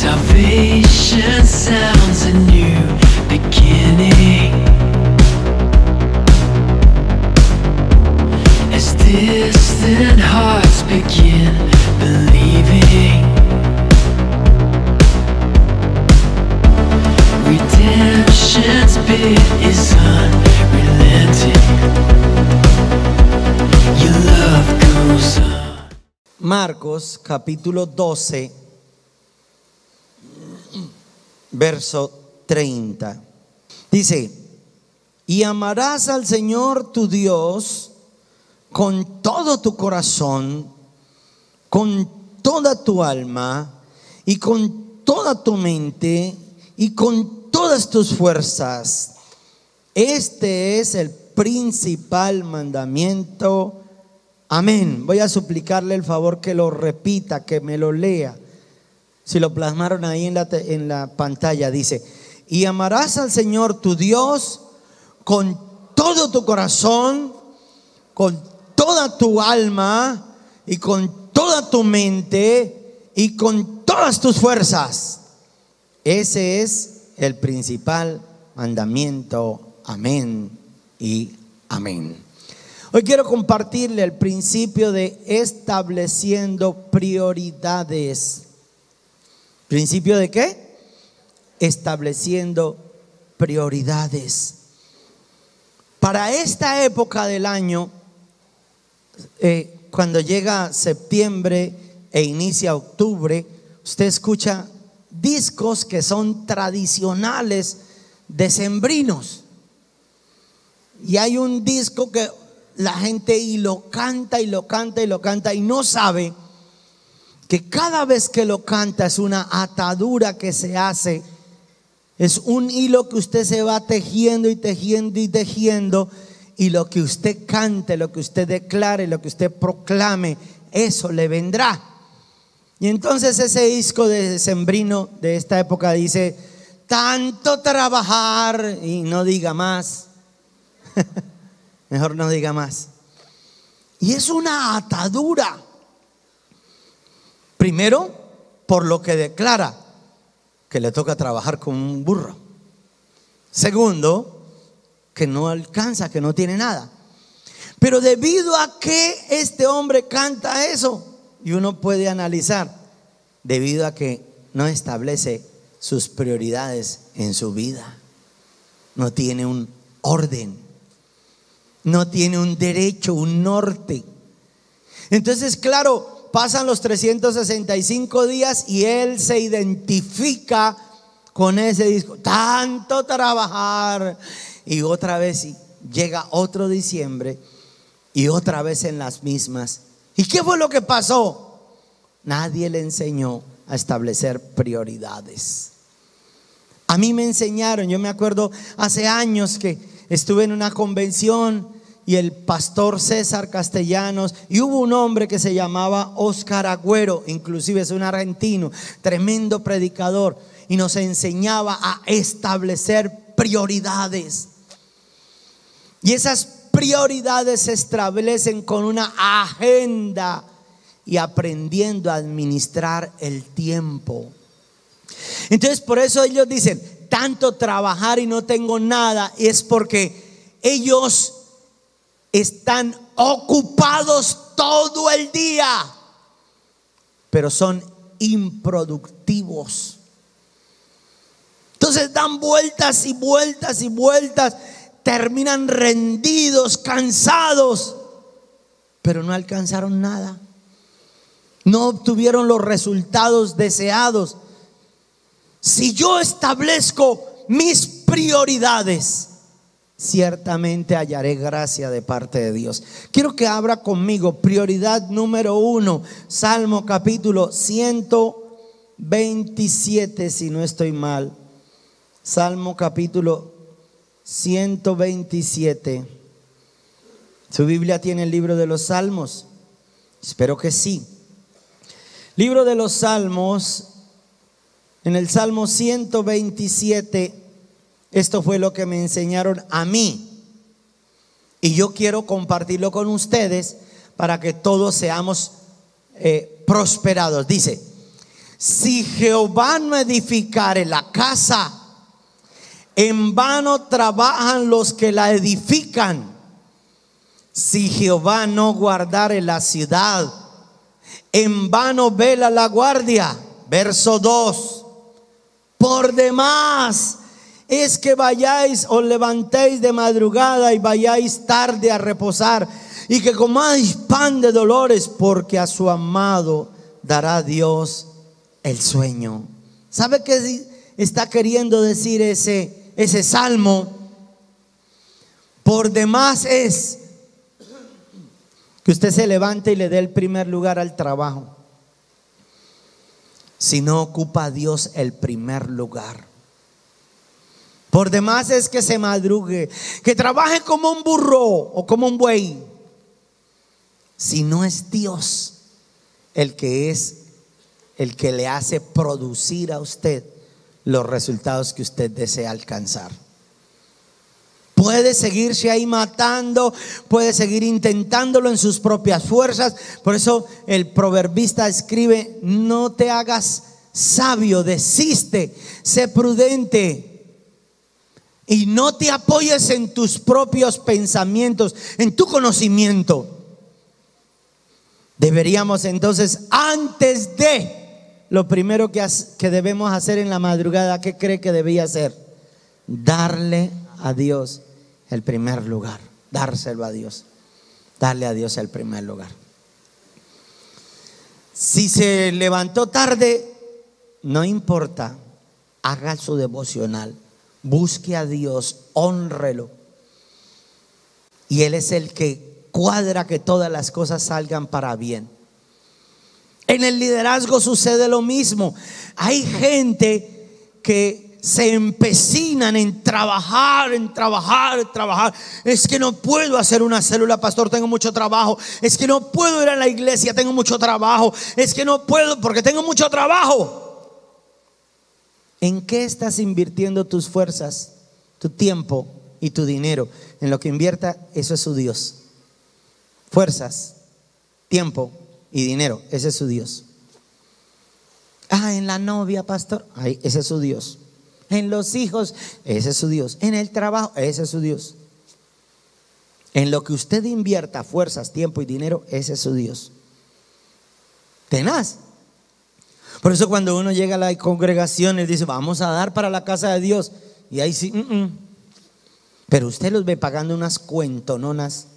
Salvation sounds a new beginning. As distant hearts begin believing, redemption's bid is unrelenting. Your love goes on. Marcos capítulo 12, verso 30. Dice: y amarás al Señor tu Dios con todo tu corazón, con toda tu alma y con toda tu mente y con todas tus fuerzas. Este es el principal mandamiento. Amén. Voy a suplicarle el favor que lo repita, que me lo lea. Si lo plasmaron ahí en la pantalla, dice: y amarás al Señor tu Dios con todo tu corazón, con toda tu alma y con toda tu mente y con todas tus fuerzas. Ese es el principal mandamiento. Amén y amén. Hoy quiero compartirle el principio de estableciendo prioridades. ¿Principio de qué? Estableciendo prioridades. Para esta época del año, cuando llega septiembre e inicia octubre, usted escucha discos que son tradicionales decembrinos. Y hay un disco que la gente y lo canta y lo canta y lo canta y no sabe que cada vez que lo canta es una atadura que se hace, es un hilo que usted se va tejiendo y tejiendo y tejiendo, y lo que usted cante, lo que usted declare, lo que usted proclame, eso le vendrá. Y entonces ese disco de decembrino de esta época dice: tanto trabajar, y no diga más. Mejor no diga más. Y es una atadura. Primero, por lo que declara, que le toca trabajar como un burro. Segundo, que no alcanza, que no tiene nada. Pero debido a que este hombre canta eso, y uno puede analizar, debido a que no establece sus prioridades en su vida, no tiene un orden, no tiene un derecho, un norte. Entonces, claro, pasan los 365 días y él se identifica con ese disco, tanto trabajar. Y otra vez llega otro diciembre y otra vez en las mismas. ¿Y qué fue lo que pasó? Nadie le enseñó a establecer prioridades. A mí me enseñaron, yo me acuerdo hace años que estuve en una convención y el pastor César Castellanos, y hubo un hombre que se llamaba Oscar Agüero, inclusive es un argentino, tremendo predicador, y nos enseñaba a establecer prioridades. Y esas prioridades se establecen con una agenda y aprendiendo a administrar el tiempo. Entonces, por eso ellos dicen: tanto trabajar y no tengo nada. Y es porque ellos están ocupados todo el día, pero son improductivos. Entonces dan vueltas y vueltas y vueltas, terminan rendidos, cansados, pero no alcanzaron nada, no obtuvieron los resultados deseados. Si yo establezco mis prioridades, ciertamente hallaré gracia de parte de Dios. Quiero que abra conmigo prioridad número 1, Salmo capítulo 127, si no estoy mal. Salmo capítulo 127. ¿Su Biblia tiene el libro de los Salmos? Espero que sí. Libro de los Salmos, en el Salmo 127, esto fue lo que me enseñaron a mí. Y yo quiero compartirlo con ustedes para que todos seamos prosperados. Dice: Si Jehová no edificare la casa, en vano trabajan los que la edifican. Si Jehová no guardare la ciudad, en vano vela la guardia. Verso 2. Por demás es que vayáis o levantéis de madrugada y vayáis tarde a reposar, y que comáis pan de dolores, porque a su amado dará Dios el sueño. ¿Sabe qué está queriendo decir ese salmo? Por demás es que usted se levante y le dé el primer lugar al trabajo, si no ocupa a Dios el primer lugar. Por demás es que se madrugue, que trabaje como un burro o como un buey, si no es Dios el que le hace producir a usted los resultados que usted desea alcanzar. Puede seguirse ahí matando, puede seguir intentándolo en sus propias fuerzas. Por eso el proverbista escribe: no te hagas sabio, desiste, sé prudente y no te apoyes en tus propios pensamientos, en tu conocimiento. Deberíamos entonces, antes de lo primero que debemos hacer en la madrugada, ¿qué cree que debía hacer? Darle a Dios el primer lugar, dárselo a Dios, darle a Dios el primer lugar. Si se levantó tarde, no importa, haga su devocional, busque a Dios, hónrelo, y Él es el que cuadra que todas las cosas salgan para bien. En el liderazgo sucede lo mismo. Hay gente que se empecinan en trabajar. Es que no puedo hacer una célula, pastor, tengo mucho trabajo. Es que no puedo ir a la iglesia, tengo mucho trabajo. Es que no puedo porque tengo mucho trabajo. ¿En qué estás invirtiendo tus fuerzas, tu tiempo y tu dinero? En lo que invierta, eso es su Dios. Fuerzas, tiempo y dinero, ese es su Dios. En la novia, pastor, ese es su Dios. En los hijos, ese es su Dios. En el trabajo, ese es su Dios. En lo que usted invierta fuerzas, tiempo y dinero, ese es su Dios. Tenaz. Por eso cuando uno llega a la congregación y dice: vamos a dar para la casa de Dios, y ahí sí, pero usted los ve pagando unas cuentononas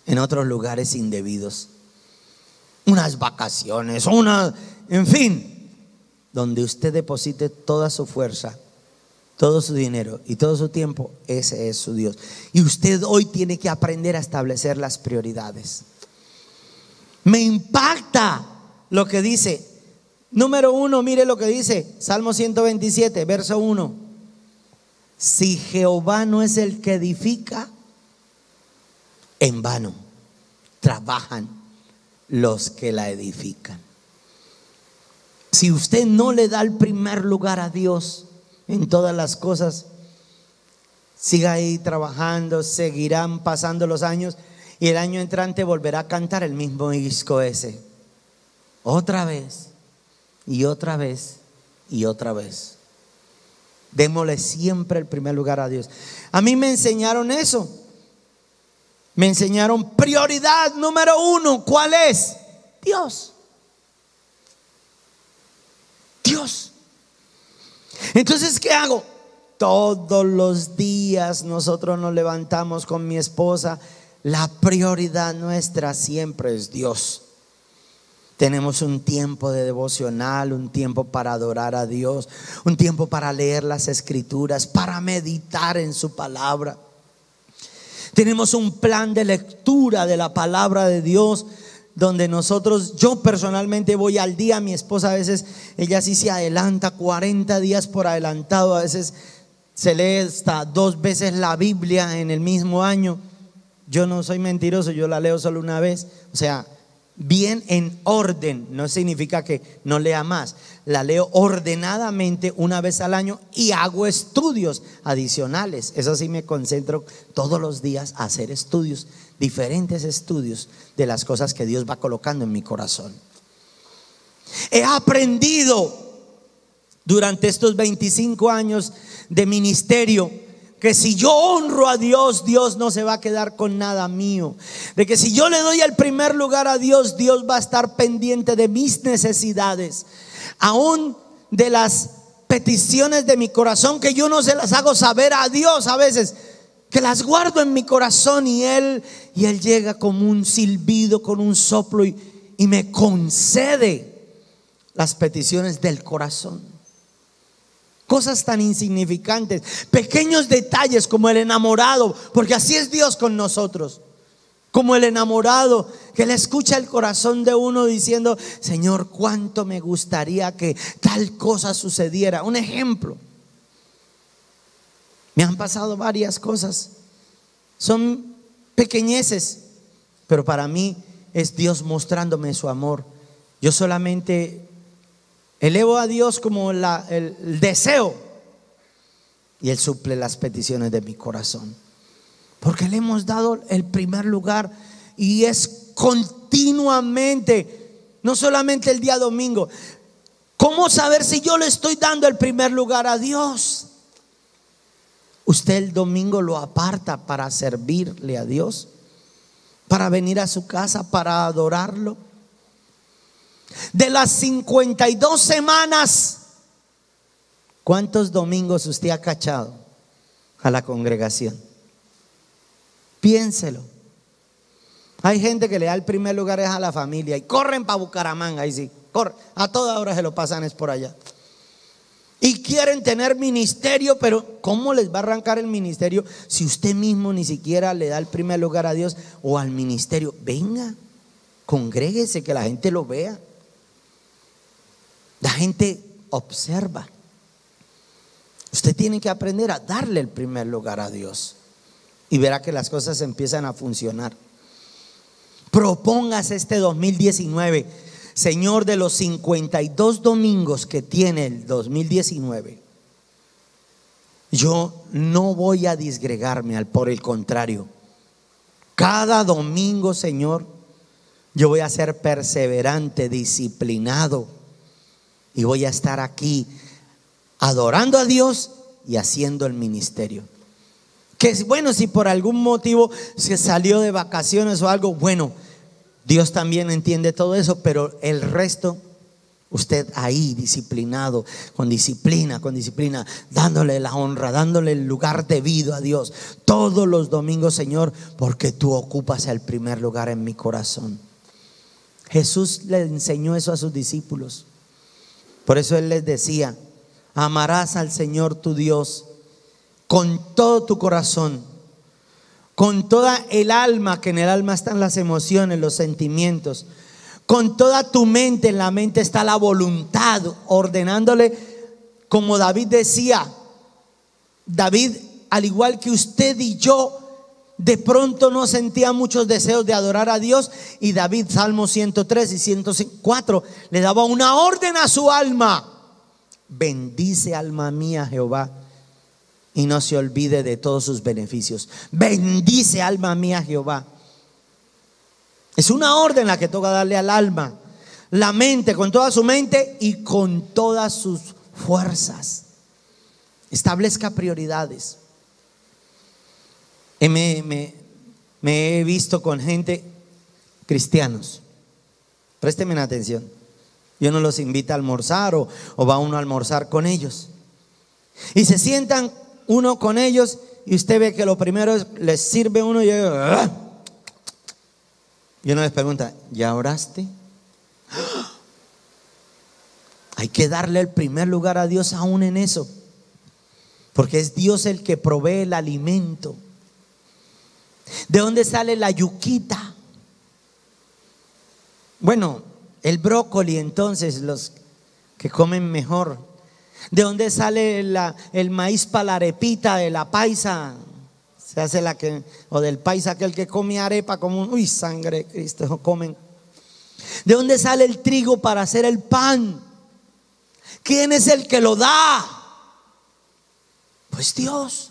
en otros lugares indebidos, unas vacaciones, en fin, donde usted deposite toda su fuerza, todo su dinero y todo su tiempo, ese es su Dios. Y usted hoy tiene que aprender a establecer las prioridades. Me impacta lo que dice. Número 1, mire lo que dice Salmo 127, verso 1. Si Jehová no es el que edifica, en vano trabajan los que la edifican. Si usted no le da el primer lugar a Dios en todas las cosas, siga ahí trabajando, seguirán pasando los años y el año entrante volverá a cantar el mismo disco ese, otra vez y otra vez y otra vez. Démosle siempre el primer lugar a Dios. A mí me enseñaron eso. Me enseñaron prioridad número 1. ¿Cuál es? Dios. Dios. Entonces, ¿qué hago? Todos los días nosotros nos levantamos con mi esposa. La prioridad nuestra siempre es Dios. Tenemos un tiempo de devocional, un tiempo para adorar a Dios, un tiempo para leer las escrituras, para meditar en su palabra. Tenemos un plan de lectura de la palabra de Dios, donde yo personalmente voy al día. Mi esposa a veces, ella sí se adelanta 40 días por adelantado. A veces se lee hasta 2 veces la Biblia en el mismo año. Yo no soy mentiroso, yo la leo solo una vez. O sea, bien en orden, no significa que no lea más. La leo ordenadamente una vez al año y hago estudios adicionales. Eso sí, me concentro todos los días a hacer estudios, diferentes estudios de las cosas que Dios va colocando en mi corazón. He aprendido durante estos 25 años de ministerio que si yo honro a Dios, Dios no se va a quedar con nada mío. De que si yo le doy el primer lugar a Dios, Dios va a estar pendiente de mis necesidades, aún de las peticiones de mi corazón, que yo no se las hago saber a Dios a veces, que las guardo en mi corazón, y Él llega como un silbido, con un soplo, y me concede las peticiones del corazón. Cosas tan insignificantes, pequeños detalles como el enamorado, porque así es Dios con nosotros. Como el enamorado que le escucha el corazón de uno diciendo: Señor, cuánto me gustaría que tal cosa sucediera. Un ejemplo. Me han pasado varias cosas. Son pequeñeces, pero para mí es Dios mostrándome su amor. Yo solamente elevo a Dios como el deseo, y Él suple las peticiones de mi corazón, porque le hemos dado el primer lugar. Y es continuamente, no solamente el día domingo. ¿Cómo saber si yo le estoy dando el primer lugar a Dios? Usted el domingo lo aparta para servirle a Dios, para venir a su casa, para adorarlo. De las 52 semanas, ¿cuántos domingos usted ha cachado a la congregación? Piénselo. Hay gente que le da el primer lugar a la familia y corren para Bucaramanga, ahí sí, corren, a toda hora se lo pasan es por allá. Y quieren tener ministerio, pero ¿cómo les va a arrancar el ministerio si usted mismo ni siquiera le da el primer lugar a Dios o al ministerio? Venga, congréguese, que la gente lo vea. La gente observa. Usted tiene que aprender a darle el primer lugar a Dios, y verá que las cosas empiezan a funcionar. Propóngase este 2019: Señor, de los 52 domingos que tiene el 2019, yo no voy a disgregarme, por el contrario, cada domingo, Señor, yo voy a ser perseverante, disciplinado, y voy a estar aquí adorando a Dios y haciendo el ministerio. Que bueno, si por algún motivo se salió de vacaciones o algo, bueno, Dios también entiende todo eso, pero el resto, usted ahí disciplinado, con disciplina, dándole la honra, dándole el lugar debido a Dios todos los domingos, Señor, porque tú ocupas el primer lugar en mi corazón. Jesús le enseñó eso a sus discípulos. Por eso Él les decía: amarás al Señor tu Dios con todo tu corazón, con toda el alma, que en el alma están las emociones, los sentimientos, con toda tu mente, en la mente está la voluntad, ordenándole, como David decía. David, al igual que usted y yo, de pronto no sentía muchos deseos de adorar a Dios, y David, Salmo 103 y 104, le daba una orden a su alma: bendice, alma mía, Jehová, y no se olvide de todos sus beneficios. Bendice, alma mía, Jehová. Es una orden la que toca darle al alma, la mente, con toda su mente y con todas sus fuerzas. Establezca prioridades. Me he visto con gente, cristianos, présteme atención, y uno los invita a almorzar o va uno a almorzar con ellos, y se sientan uno con ellos, y usted ve que lo primero es, les sirve uno y uno les pregunta: ¿ya oraste? Hay que darle el primer lugar a Dios aún en eso, porque es Dios el que provee el alimento. ¿De dónde sale la yuquita? Bueno, el brócoli, entonces, los que comen mejor. ¿De dónde sale el maíz para la arepita de la paisa? Se hace o del paisa, aquel que come arepa como uy, sangre de Cristo, comen. ¿De dónde sale el trigo para hacer el pan? ¿Quién es el que lo da? Pues Dios.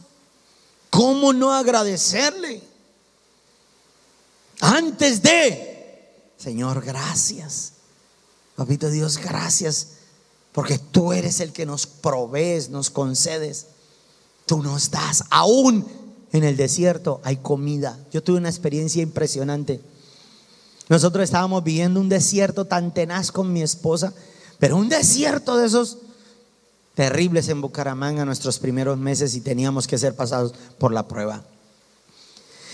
¿Cómo no agradecerle? Antes de: Señor, gracias. Papito Dios, gracias, porque tú eres el que nos provees, nos concedes. Tú nos das, aún en el desierto hay comida. Yo tuve una experiencia impresionante. Nosotros estábamos viviendo un desierto tan tenaz con mi esposa, pero un desierto de esos terribles en Bucaramanga nuestros primeros meses, y teníamos que ser pasados por la prueba.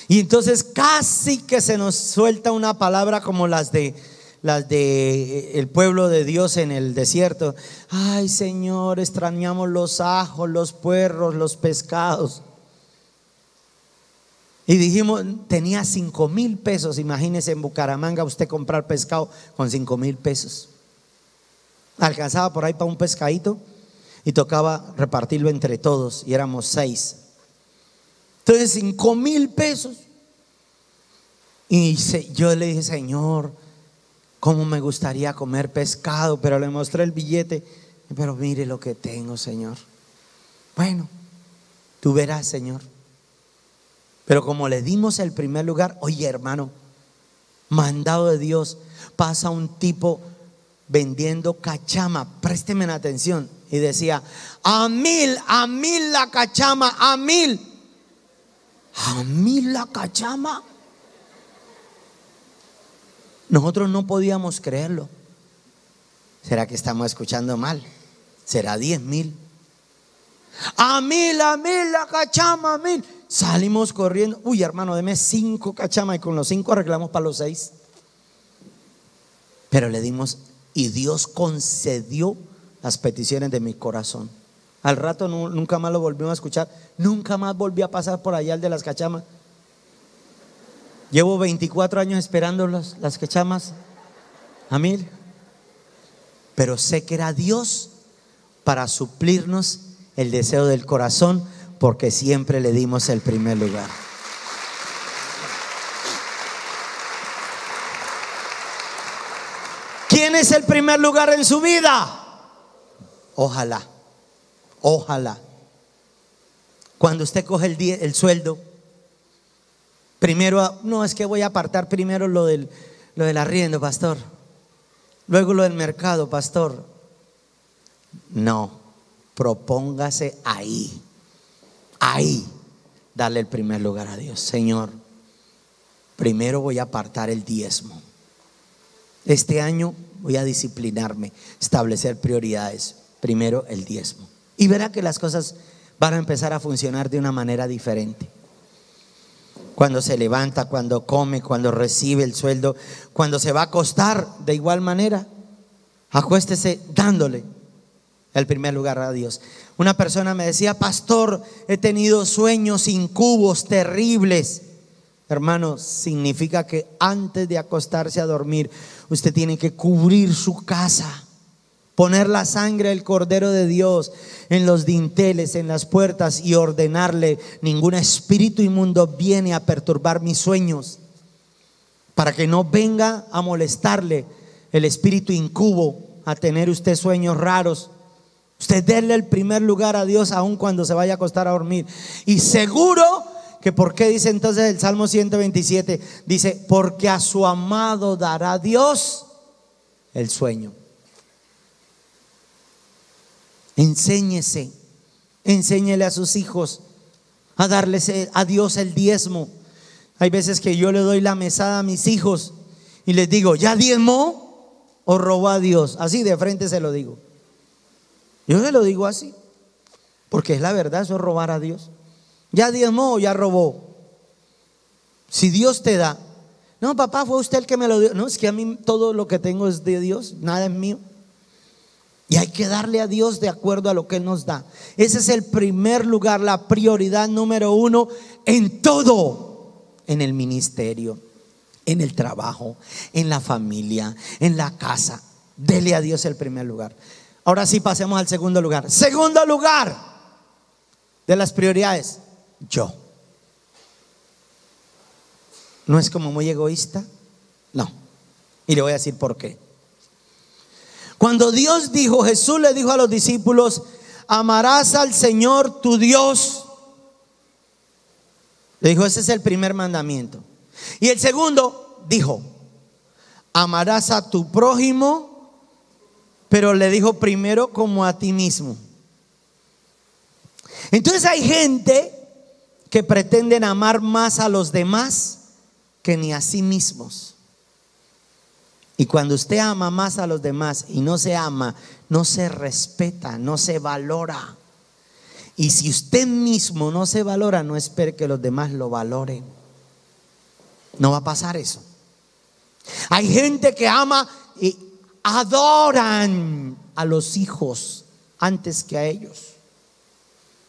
Y entonces casi que se nos suelta una palabra como las de el pueblo de Dios en el desierto. Ay, Señor, extrañamos los ajos, los puerros, los pescados. Y dijimos, tenía 5,000 pesos. Imagínese en Bucaramanga usted comprar pescado con 5,000 pesos. Alcanzaba por ahí para un pescadito y tocaba repartirlo entre todos, y éramos 6. Entonces 5,000 pesos. Y yo le dije, Señor, cómo me gustaría comer pescado, pero le mostré el billete. Pero mire lo que tengo, Señor. Bueno, tú verás, Señor. Pero como le dimos el primer lugar, oye, hermano, mandado de Dios, pasa un tipo vendiendo cachama, présteme la atención, y decía, a 1,000 la cachama, a 1,000 la cachama. Nosotros no podíamos creerlo. ¿Será que estamos escuchando mal? ¿Será 10,000? A 1,000 la cachama, a 1,000. Salimos corriendo. Uy, hermano, deme 5 cachamas, y con los 5 arreglamos para los 6. Pero le dimos, y Dios concedió las peticiones de mi corazón. Al rato nunca más lo volvimos a escuchar. Nunca más volví a pasar por allá el de las cachamas. Llevo 24 años esperando las cachamas a 1,000. Pero sé que era Dios para suplirnos el deseo del corazón, porque siempre le dimos el primer lugar. ¿Quién es el primer lugar en su vida? Ojalá, ojalá. Cuando usted coge el sueldo, primero, no, es que voy a apartar primero lo del arriendo, pastor. Luego lo del mercado, pastor. No, propóngase ahí, darle el primer lugar a Dios. Señor, primero voy a apartar el diezmo. Este año voy a disciplinarme, establecer prioridades. Primero el diezmo. Y verá que las cosas van a empezar a funcionar de una manera diferente. Cuando se levanta, cuando come, cuando recibe el sueldo, cuando se va a acostar, de igual manera, acuéstese dándole el primer lugar a Dios. Una persona me decía, pastor, he tenido sueños incubos terribles. Hermano, significa que antes de acostarse a dormir, usted tiene que cubrir su casa, poner la sangre del Cordero de Dios en los dinteles, en las puertas, y ordenarle: ningún espíritu inmundo viene a perturbar mis sueños, para que no venga a molestarle el espíritu incubo, a tener usted sueños raros. Usted déle el primer lugar a Dios aun cuando se vaya a acostar a dormir. Y seguro que, ¿por qué dice entonces el Salmo 127? Dice, porque a su amado dará Dios el sueño. Enséñele a sus hijos a darles a Dios el diezmo. Hay veces que yo le doy la mesada a mis hijos y les digo, ¿ya diezmó o robó a Dios? Así de frente se lo digo. Yo se lo digo así, porque es la verdad, eso es robar a Dios. ¿Ya diezmó o ya robó? Si Dios te da, no, papá, fue usted el que me lo dio. No, es que a mí todo lo que tengo es de Dios, nada es mío. Y hay que darle a Dios de acuerdo a lo que Él nos da. Ese es el primer lugar, la prioridad número 1 en todo. En el ministerio, en el trabajo, en la familia, en la casa. Dele a Dios el primer lugar. Ahora sí, pasemos al segundo lugar. Segundo lugar de las prioridades, yo. ¿No es como muy egoísta? No. Y le voy a decir por qué. Cuando Dios dijo, Jesús le dijo a los discípulos, amarás al Señor tu Dios. Le dijo, ese es el primer mandamiento. Y el segundo dijo, amarás a tu prójimo pero le dijo primero como a ti mismo. Entonces hay gente que pretenden amar más a los demás que ni a sí mismos. Y cuando usted ama más a los demás y no se ama, no se respeta, no se valora. Y si usted mismo no se valora, no espere que los demás lo valoren. No va a pasar eso. Hay gente que ama y adoran a los hijos antes que a ellos.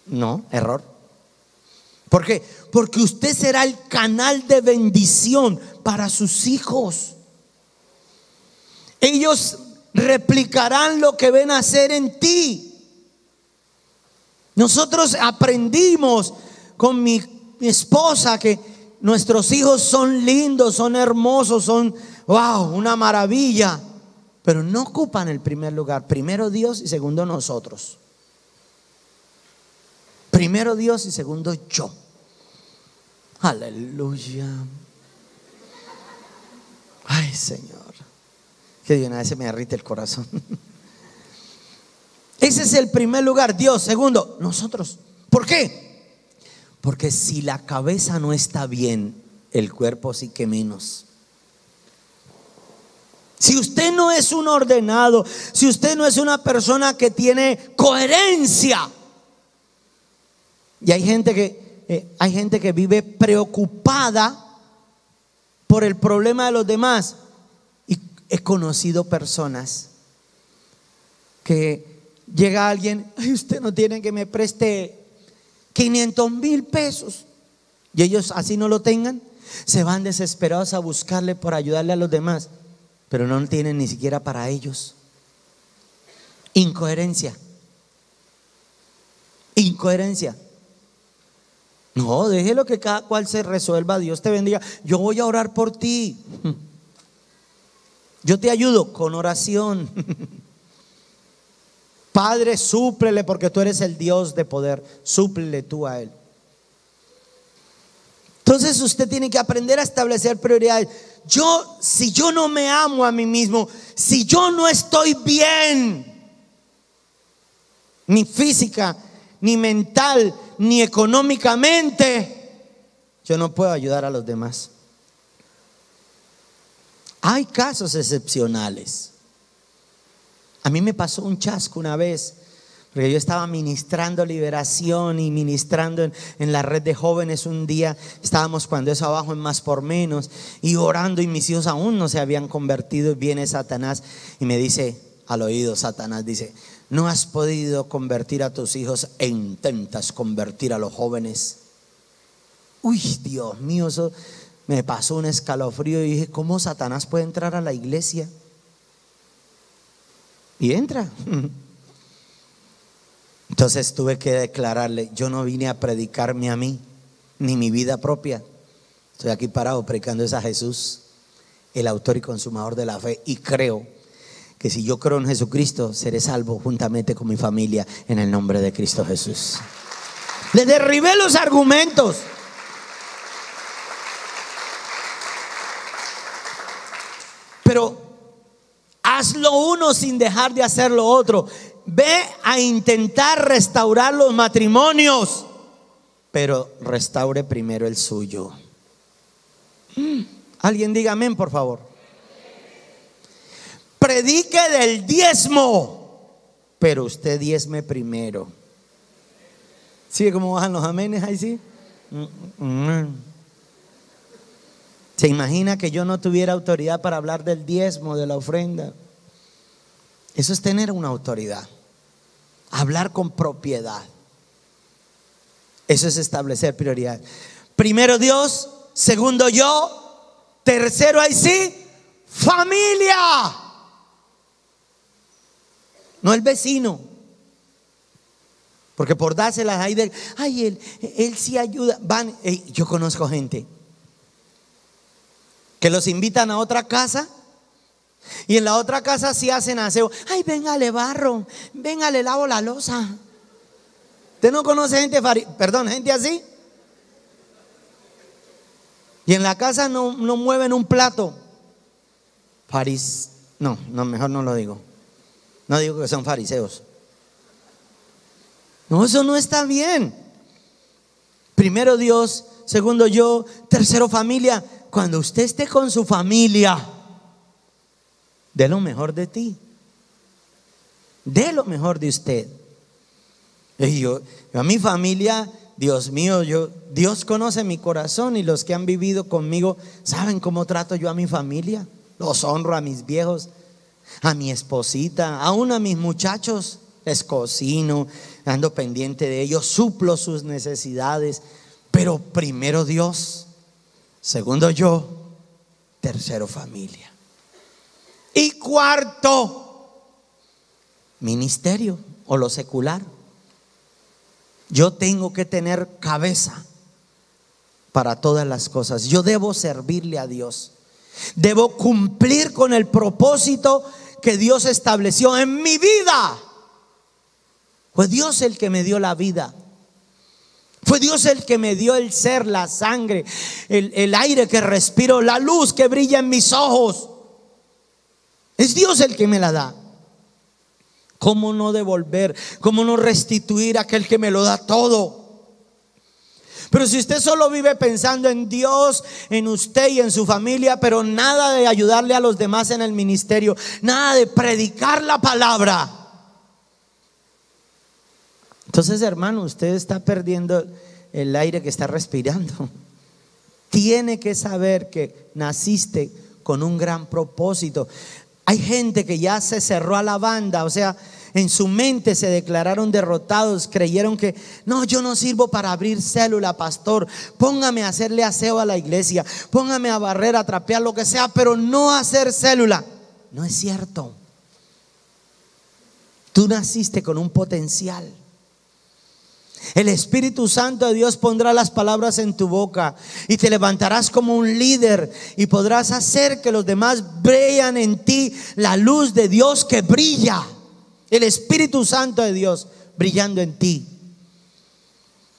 No, error. ¿Por qué? Porque usted será el canal de bendición para sus hijos. Ellos replicarán lo que ven hacer en ti. Nosotros aprendimos con mi esposa que nuestros hijos son lindos, son hermosos, son wow, una maravilla, pero no ocupan el primer lugar. Primero Dios y segundo nosotros. Primero Dios y segundo yo. Aleluya. Ay, Señor, que de una vez se me derrite el corazón. Ese es el primer lugar, Dios. Segundo, nosotros. ¿Por qué? Porque si la cabeza no está bien, el cuerpo sí que menos. Si usted no es un ordenado, si usted no es una persona que tiene coherencia, y hay gente que vive preocupada por el problema de los demás. Y he conocido personas que llega alguien, ay, usted no tiene que me preste 500,000 pesos. Y ellos así no lo tengan, se van desesperados a buscarle por ayudarle a los demás, pero no tienen ni siquiera para ellos. Incoherencia. Incoherencia. No, déjelo que cada cual se resuelva. Dios te bendiga. Yo voy a orar por ti. Yo te ayudo con oración. Padre, súplele porque tú eres el Dios de poder. Súplele tú a Él. Entonces usted tiene que aprender a establecer prioridades. Si yo no me amo a mí mismo, si yo no estoy bien, ni física, ni mental, ni económicamente, yo no puedo ayudar a los demás. Hay casos excepcionales. A mí me pasó un chasco una vez, porque yo estaba ministrando liberación y ministrando en la red de jóvenes un día. Estábamos cuando eso abajo en Más por Menos y orando, y mis hijos aún no se habían convertido. Y viene Satanás y me dice al oído, Satanás dice: no has podido convertir a tus hijos e intentas convertir a los jóvenes. Uy, Dios mío, eso me pasó un escalofrío y dije: ¿cómo Satanás puede entrar a la iglesia? Y entra. Entonces tuve que declararle: yo no vine a predicarme a mí, ni mi vida propia. Estoy aquí parado predicando es a Jesús, el autor y consumador de la fe, y creo que si yo creo en Jesucristo, seré salvo juntamente con mi familia en el nombre de Cristo Jesús. Le derribé los argumentos. Pero hazlo uno sin dejar de hacer lo otro. Ve a intentar restaurar los matrimonios, pero restaure primero el suyo. Alguien diga amén, por favor. Predique del diezmo, pero usted diezme primero. ¿Sigue cómo bajan los amenes ahí? Sí. ¿Se imagina que yo no tuviera autoridad para hablar del diezmo, de la ofrenda? Eso es tener una autoridad. Hablar con propiedad. Eso es establecer prioridad. Primero Dios, segundo yo, tercero ahí sí, familia. No el vecino. Porque por dárselas ahí de, ay, él sí ayuda. Yo conozco gente que los invitan a otra casa y en la otra casa sí hacen aseo. Ay, venga, le barro, venga, le lavo la loza. ¿Usted no conoce gente así? Y en la casa no mueven un plato. No, mejor no lo digo. No digo que son fariseos. No, eso no está bien. Primero Dios, segundo yo, tercero familia. Cuando usted esté con su familia, dé lo mejor de ti. Dé lo mejor de usted. Y yo a mi familia, Dios mío, Dios conoce mi corazón, y los que han vivido conmigo saben cómo trato yo a mi familia. Los honro, a mis viejos, a mi esposita, aún a mis muchachos. Les cocino, ando pendiente de ellos, suplo sus necesidades. Pero primero Dios, segundo yo, tercero familia. Y cuarto, ministerio o lo secular. Yo tengo que tener cabeza para todas las cosas. Yo debo servirle a Dios. Debo cumplir con el propósito que Dios estableció en mi vida. Fue Dios el que me dio la vida. Fue Dios el que me dio el ser, la sangre, el aire que respiro, la luz que brilla en mis ojos. Es Dios el que me la da. ¿Cómo no devolver? ¿Cómo no restituir a aquel que me lo da todo? Pero si usted solo vive pensando en Dios, en usted y en su familia, pero nada de ayudarle a los demás en el ministerio, nada de predicar la palabra, entonces, hermano, usted está perdiendo el aire que está respirando. Tiene que saber que naciste con un gran propósito. Hay gente que ya se cerró a la banda, o sea, en su mente se declararon derrotados, creyeron que no, yo no sirvo para abrir célula, pastor. Póngame a hacerle aseo a la iglesia, póngame a barrer, a trapear, lo que sea, pero no a hacer célula. No es cierto. Tú naciste con un potencial. El Espíritu Santo de Dios pondrá las palabras en tu boca y te levantarás como un líder, y podrás hacer que los demás vean en ti la luz de Dios que brilla. El Espíritu Santo de Dios brillando en ti.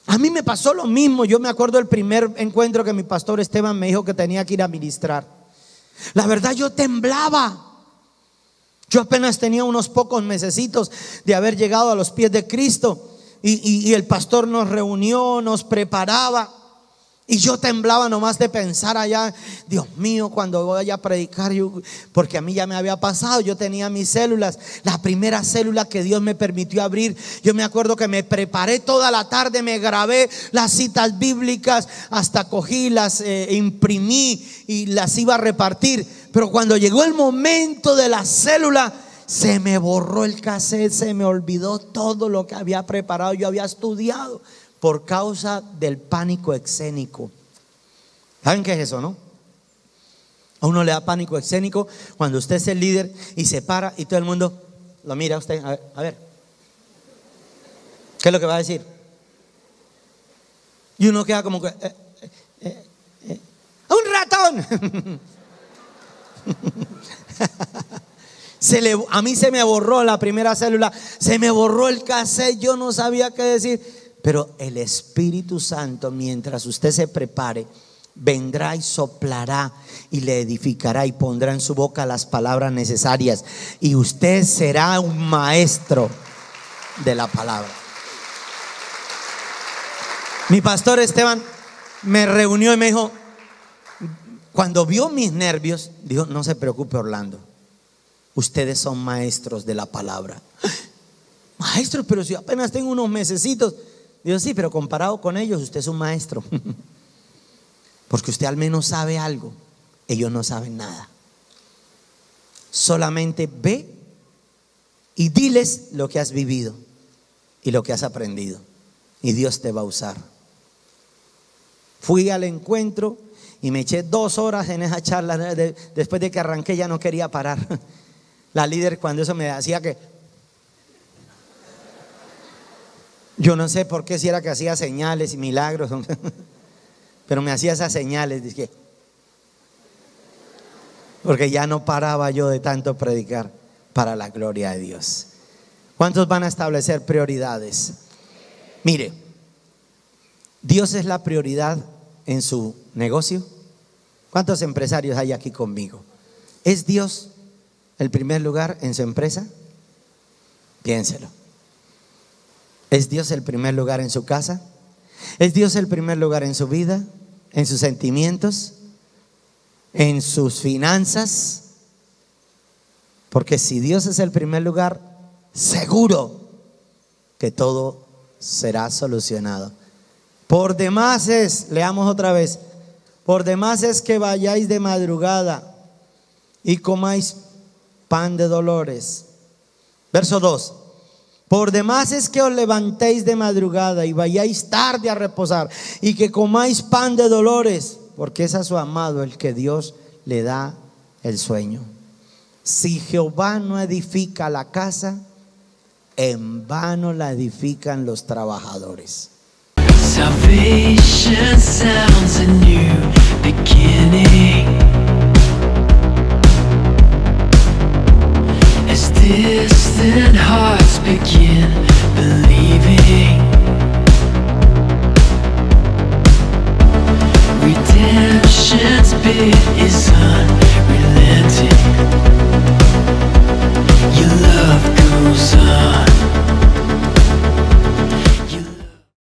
A mí me pasó lo mismo. Yo me acuerdo del primer encuentro que mi pastor Esteban me dijo que tenía que ir a ministrar. La verdad, yo temblaba. Yo apenas tenía unos pocos mesecitos de haber llegado a los pies de Cristo. Y el pastor nos reunió, nos preparaba, y yo temblaba nomás de pensar allá, Dios mío, cuando voy a predicar, porque a mí ya me había pasado, yo tenía mis células, la primera célula que Dios me permitió abrir. Yo me acuerdo que me preparé toda la tarde, me grabé las citas bíblicas, hasta cogí, las imprimí y las iba a repartir. Pero cuando llegó el momento de la célula, se me borró el cassette, se me olvidó todo lo que había preparado, yo había estudiado, por causa del pánico escénico. ¿Saben qué es eso, no? A uno le da pánico escénico cuando usted es el líder y se para y todo el mundo lo mira a usted. A ver, ¿qué es lo que va a decir? Y uno queda como que ¡un ratón! A mí se me borró la primera célula, se me borró el cassette, yo no sabía qué decir. Pero el Espíritu Santo, mientras usted se prepare, vendrá y soplará y le edificará y pondrá en su boca las palabras necesarias, y usted será un maestro de la palabra. Mi pastor Esteban me reunió y me dijo, cuando vio mis nervios, dijo: no se preocupe, Orlando, ustedes son maestros de la palabra. Maestro, pero si apenas tengo unos mesecitos. Digo: sí, pero comparado con ellos, usted es un maestro. Porque usted al menos sabe algo, ellos no saben nada. Solamente ve y diles lo que has vivido y lo que has aprendido, y Dios te va a usar. Fui al encuentro y me eché 2 horas en esa charla. Después de que arranqué ya no quería parar. La líder, cuando eso me hacía que, yo no sé por qué, si era que hacía señales y milagros, pero me hacía esas señales, dije, porque ya no paraba yo de tanto predicar para la gloria de Dios. ¿Cuántos van a establecer prioridades? Mire, Dios es la prioridad en su negocio. ¿Cuántos empresarios hay aquí conmigo? ¿Es Dios el primer lugar en su empresa? Piénselo. ¿Es Dios el primer lugar en su casa? ¿Es Dios el primer lugar en su vida? ¿En sus sentimientos? ¿En sus finanzas? Porque si Dios es el primer lugar, seguro que todo será solucionado. Por demás es, leamos otra vez, por demás es que vayáis de madrugada y comáis pan de dolores. Verso 2. Por demás es que os levantéis de madrugada y vayáis tarde a reposar y que comáis pan de dolores, porque es a su amado el que Dios le da el sueño. Si Jehová no edifica la casa, en vano la edifican los trabajadores. Salvation sounds a new beginning. As distant hearts begin believing, redemption's bid is unveiling.